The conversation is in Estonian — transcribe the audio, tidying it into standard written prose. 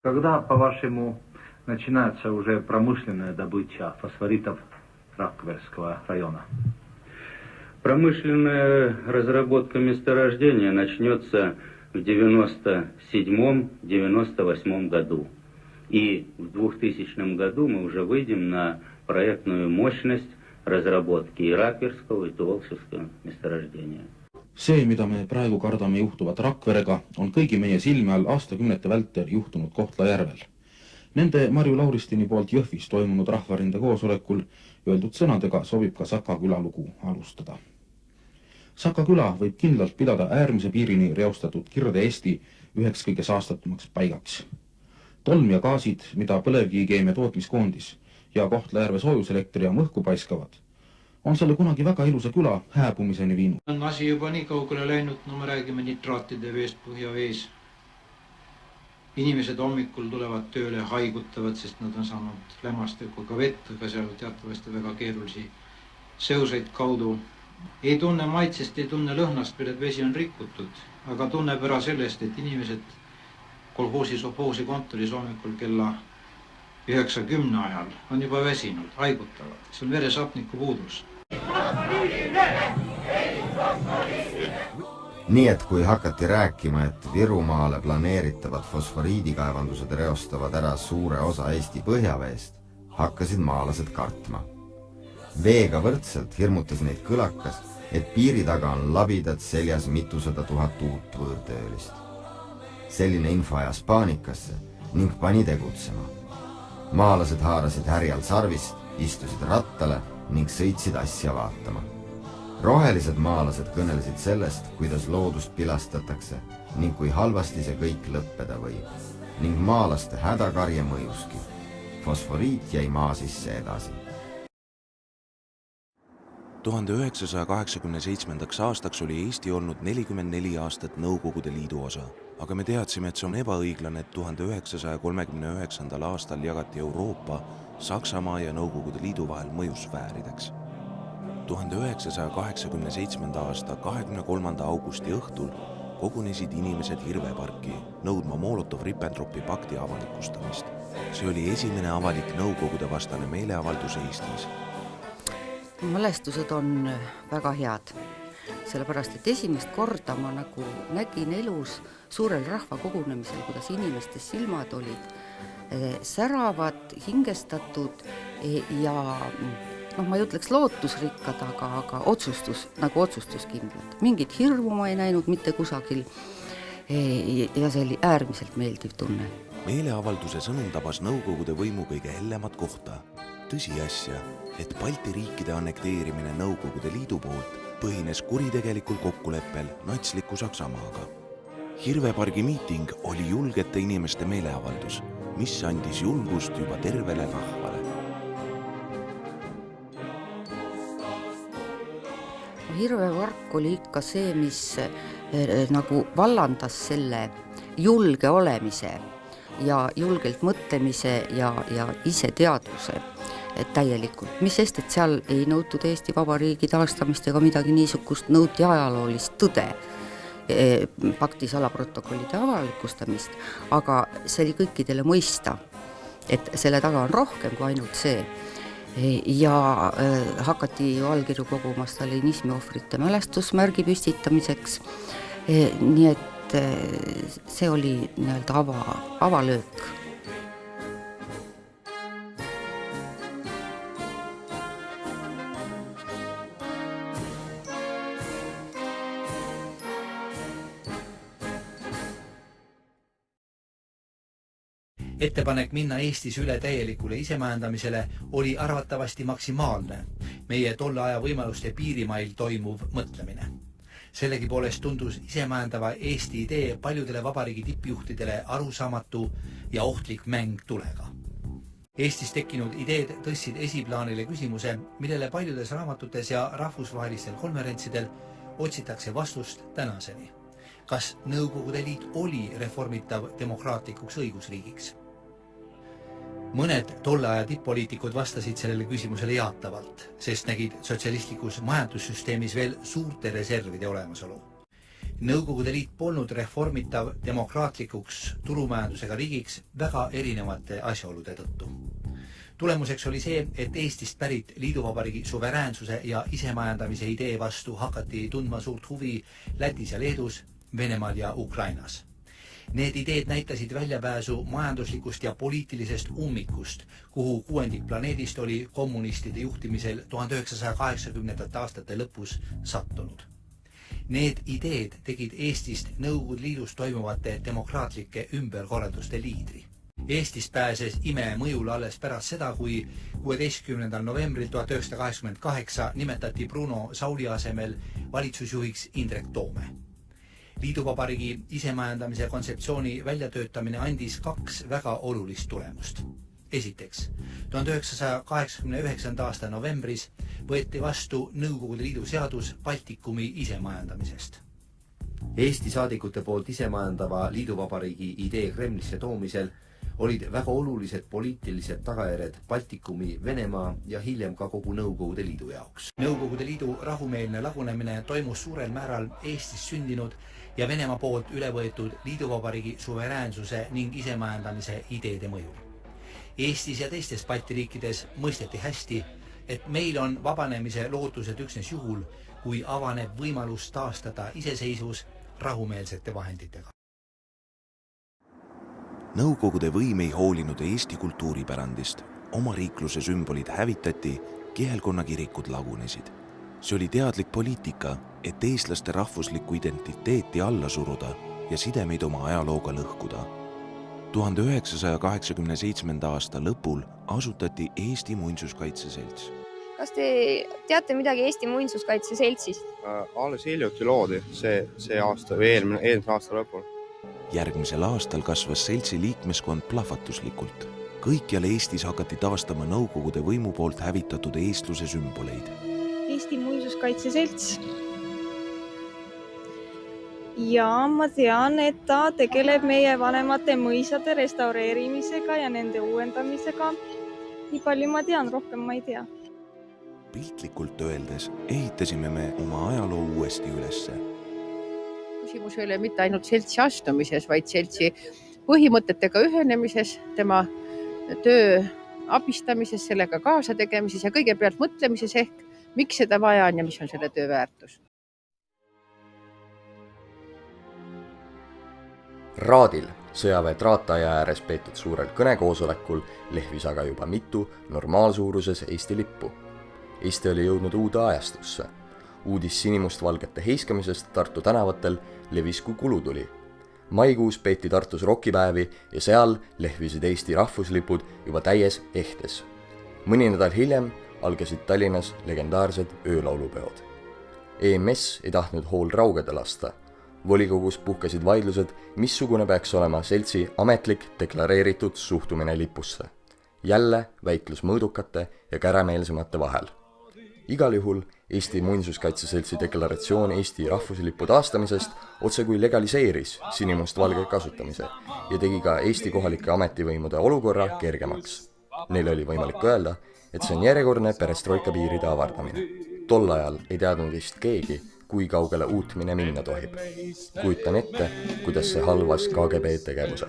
Когда, по-вашему, начинается уже промышленное добыча фосфоритов Rakverskого района? Промышленная разработка месторождения начнется в 97-98 году. И в 2000 году мы уже выйдем на проектную мощность разработки и Rakverskого, и Tuvolsevского месторождения. See, mida me praegu kardame juhtuvat Rakverega, on kõigi meie silme all aastakümnete vältel juhtunud Kohtla-Järvel. Nende Marju Lauristini poolt Jõhvis toimunud rahvarinde koosolekul öeldud sõnadega sobib ka Saka küla lugu alustada. Saka küla võib kindlalt pidada äärmise piirini reostatud Kirde-Eesti üheks kõige saastatumaks paigaks. Tolm ja gaasid, mida põlevkiikeemia tootmiskoondis ja Kohtla-Järve soojuselektri ja õhku paiskavad, on selle kunagi väga ilusa küla hääbumiseni viinud. On asi juba nii kaugele läinud, no me räägime nitraatide veest põhjavees. Inimesed hommikul tulevad tööle, haigutavad, sest nad on saanud lämmastikuga vett, aga seal teatavasti väga keerulisi seoseid kaudu. Ei tunne maitsest, ei tunne lõhnast, milled vesi on rikutud, aga tunneb ära sellest, et inimesed kolhoosi sovhoosi kontoris hommikul kella 9-10 ajal on juba väsinud, haigutavad. See on veresapniku puudus. Nii et kui hakati rääkima, et Virumaale planeeritavad fosforiidikaevandused reostavad ära suure osa Eesti põhjaveest, hakkasid maalased kartma. Veega võrdselt hirmutas neid kõlakas, et piiri taga on labidad seljas 200 000 uut võõrtöölist. Selline info ajas paanikasse ning pani tegutsema. Maalased haarasid härjal sarvist, istusid rattale ning sõitsid asja vaatama. Rohelised maalased kõnelesid sellest, kuidas loodust pilastatakse ning kui halvasti see kõik lõppeda võib. Ning maalaste hädakarje mõjuski. Fosforiit jäi maa sisse edasi. 1987. aastaks oli Eesti olnud 44 aastat Nõukogude Liidu osa, aga me teadsime, et see on ebaõiglane, et 1939. aastal jagati Euroopa, Saksamaa ja Nõukogude Liidu vahel mõjusfäärideks. 1987. aasta 23. augusti õhtul kogunesid inimesed Hirveparki nõudma Molotov-Ribbentropi pakti avalikustamist. See oli esimene avalik Nõukogude vastane meeleavaldus Eestis. Mälestused on väga head, sellepärast et esimest korda ma nagu nägin elus suurel rahvakogunemisel, kuidas inimeste silmad olid säravad, hingestatud ja ma ei ütleks lootusrikkad, aga otsustuskindlad. Mingit hirmu ma ei näinud mitte kusagil ja see oli äärmiselt meeldiv tunne. Meeleavalduse sõnum tabas Nõukogude võimu kõige hellemat kohta. Tõsiasja, et Balti riikide annekteerimine Nõukogude Liidu poolt põhines kuritegelikul kokkuleppel natsliku Saksamaaga. Hirvepargi miiting oli julgete inimeste meeleavaldus, mis andis julgust juba tervele rahvale. Hirvepark oli ikka see, mis nagu vallandas selle julge olemise ja julgelt mõtlemise ja ise teadvuse täielikult. Mis sest, et seal ei nõutud Eesti Vabariigi taastamist ega midagi niisugust, nõuti ajaloolist tõde, pakti salaprotokollide avalikustamist, aga see oli kõikidele mõista, et selle taga on rohkem kui ainult see. Ja hakati ju allkirju koguma stalinismi ohvrite mälestusmärgi püstitamiseks, nii et see oli nii-öelda avalöök. Ettepanek minna Eestis üle täielikule isemajandamisele oli arvatavasti maksimaalne meie tolle aja võimaluste piirimail toimuv mõtlemine. Sellegi poolest tundus isemajandava Eesti idee paljudele vabariigi tippjuhtidele arusaamatu ja ohtlik mäng tulega. Eestis tekkinud ideed tõstsid esiplaanile küsimuse, millele paljudes raamatutes ja rahvusvahelistel konverentsidel otsitakse vastust tänaseni. Kas Nõukogude Liit oli reformitav demokraatlikuks õigusriigiks? Mõned tolle aja tipp-poliitikud vastasid sellele küsimusele jaatavalt, sest nägid sotsialistlikus majandussüsteemis veel suurte reservide olemasolu. Nõukogude Liit polnud reformitav demokraatlikuks turumajandusega riigiks väga erinevate asjaolude tõttu. Tulemuseks oli see, et Eestist pärit liiduvabariigi suveräänsuse ja isemajandamise idee vastu hakati tundma suurt huvi Lätis ja Leedus, Venemaal ja Ukrainas. Need ideed näitasid väljapääsu majanduslikust ja poliitilisest ummikust, kuhu kuuendik planeedist oli kommunistide juhtimisel 1980. aastate lõpus sattunud. Need ideed tegid Eestist Nõukogude Liidus toimuvate demokraatlike ümberkorralduste liidri. Eestis pääses ime mõjule alles pärast seda, kui 16. novembril 1988 nimetati Bruno Sauli asemel valitsusjuhiks Indrek Toome. Liiduvabariigi isemajandamise kontseptsiooni väljatöötamine andis 2 väga olulist tulemust. Esiteks, 1989. aasta novembris võeti vastu Nõukogude Liidu seadus Baltikumi isemajandamisest. Eesti saadikute poolt isemajandava liiduvabariigi idee Kremlisse toomisel olid väga olulised poliitilised tagajärjed Baltikumi, Venemaa ja hiljem ka kogu Nõukogude Liidu jaoks. Nõukogude Liidu rahumeelne lagunemine toimus suurel määral Eestis sündinud ja Venemaa poolt üle võetud liiduvabariigi suveräänsuse ning isemajandamise ideede mõjul. Eestis ja teistes Balti riikides mõisteti hästi, et meil on vabanemise lootused üksnes juhul, kui avaneb võimalus taastada iseseisvus rahumeelsete vahenditega. Nõukogude võim ei hoolinud Eesti kultuuripärandist. Oma riikluse sümbolid hävitati, kihelkonnakirikud lagunesid. See oli teadlik poliitika, et eestlaste rahvuslikku identiteeti alla suruda ja sidemeid oma ajalooga lõhkuda. 1987. aasta lõpul asutati Eesti Muinsuskaitse Selts. Kas te teate midagi Eesti Muinsuskaitse Seltsist? Alles hiljuti loodi see aasta või eelmise aasta lõpul. Järgmisel aastal kasvas seltsi liikmeskond plahvatuslikult. Kõikjal Eestis hakati taastama Nõukogude võimu poolt hävitatud eestluse sümboleid. Eesti Muinsuskaitse Selts. Ja ma tean, et ta tegeleb meie vanemate mõisade restaureerimisega ja nende uuendamisega. Nii palju ma tean, rohkem ma ei tea. Piltlikult öeldes ehitasime me oma ajaloo uuesti ülesse. Küsimus ei ole mitte ainult seltsi astumises, vaid seltsi põhimõtetega ühenemises, tema töö abistamises, sellega kaasa tegemises ja kõigepealt mõtlemises ehk, miks seda vaja on ja mis on selle töö väärtus. Raadil, sõjaväe traataja ääres peetud suurel kõnekoosolekul, lehvis aga juba mitu normaalsuuruses Eesti lippu. Eesti oli jõudnud uude ajastusse. Uudis sinimustvalgete heiskamisest Tartu tänavatel levis kui kulutuli. Maikuus peeti Tartus rokipäevi ja seal lehvisid Eesti rahvuslipud juba täies ehtes. Mõni nädal hiljem algasid Tallinnas legendaarsed öölaulupeod. EMS ei tahtnud hool raugede lasta. Volikogus puhkesid vaidlused, missugune peaks olema seltsi ametlik deklareeritud suhtumine lipusse. Jälle väitlus mõõdukate ja kärameelsemate vahel. Igal juhul Eesti Muinsuskaitse Seltsi deklaratsioon Eesti rahvuslipu taastamisest otse kui legaliseeris sinimustvalge kasutamise ja tegi ka Eesti kohalike ametivõimude olukorra kergemaks. Neil oli võimalik öelda, et see on järjekordne perestroika piiride avardamine. Tol ajal ei teadnud vist keegi, kui kaugele uutmine minna tohib. Kujutan ette, kuidas see halvas KGB tegevuse.